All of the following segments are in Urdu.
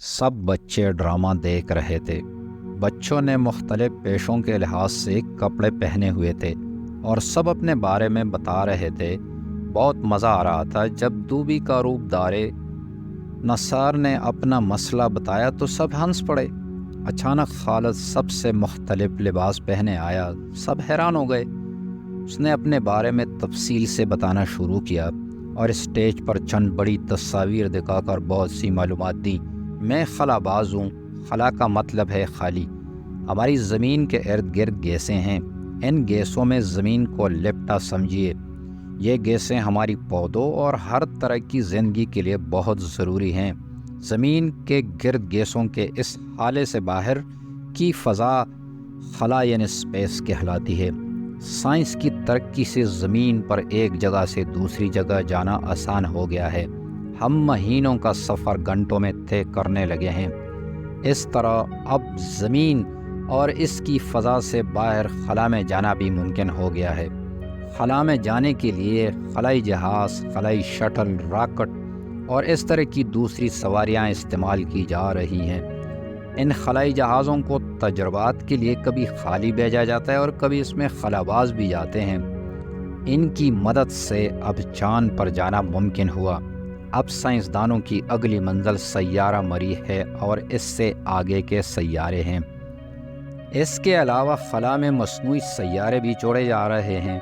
سب بچے ڈرامہ دیکھ رہے تھے۔ بچوں نے مختلف پیشوں کے لحاظ سے کپڑے پہنے ہوئے تھے اور سب اپنے بارے میں بتا رہے تھے۔ بہت مزہ آ رہا تھا۔ جب دوبی کا روپ دارے نثار نے اپنا مسئلہ بتایا تو سب ہنس پڑے۔ اچانک خالد سب سے مختلف لباس پہنے آیا۔ سب حیران ہو گئے۔ اس نے اپنے بارے میں تفصیل سے بتانا شروع کیا اور اسٹیج پر چند بڑی تصاویر دکھا کر بہت سی معلومات دی۔ میں خلا باز ہوں۔ خلا کا مطلب ہے خالی۔ ہماری زمین کے ارد گرد گیسیں ہیں۔ ان گیسوں میں زمین کو لپٹا سمجھیے۔ یہ گیسیں ہماری پودوں اور ہر طرح کی زندگی کے لیے بہت ضروری ہیں۔ زمین کے گرد گیسوں کے اس حالے سے باہر کی فضا خلا یعنی اسپیس کہلاتی ہے۔ سائنس کی ترقی سے زمین پر ایک جگہ سے دوسری جگہ جانا آسان ہو گیا ہے۔ ہم مہینوں کا سفر گھنٹوں میں طے کرنے لگے ہیں۔ اس طرح اب زمین اور اس کی فضا سے باہر خلا میں جانا بھی ممکن ہو گیا ہے۔ خلا میں جانے کے لیے خلائی جہاز، خلائی شٹل، راکٹ اور اس طرح کی دوسری سواریاں استعمال کی جا رہی ہیں۔ ان خلائی جہازوں کو تجربات کے لیے کبھی خالی بھیجا جاتا ہے اور کبھی اس میں خلاباز بھی جاتے ہیں۔ ان کی مدد سے اب چاند پر جانا ممکن ہوا۔ اب سائنسدانوں کی اگلی منزل سیارہ مریخ ہے اور اس سے آگے کے سیارے ہیں۔ اس کے علاوہ خلا میں مصنوعی سیارے بھی جوڑے جا رہے ہیں۔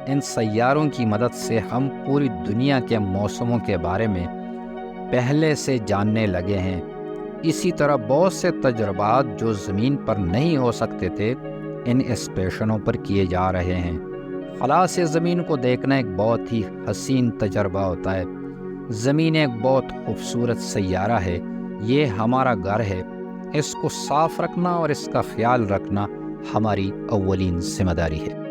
ان سیاروں کی مدد سے ہم پوری دنیا کے موسموں کے بارے میں پہلے سے جاننے لگے ہیں۔ اسی طرح بہت سے تجربات جو زمین پر نہیں ہو سکتے تھے ان اسٹیشنوں پر کیے جا رہے ہیں۔ خلا سے زمین کو دیکھنا ایک بہت ہی حسین تجربہ ہوتا ہے۔ زمین ایک بہت خوبصورت سیارہ ہے۔ یہ ہمارا گھر ہے۔ اس کو صاف رکھنا اور اس کا خیال رکھنا ہماری اولین ذمہ داری ہے۔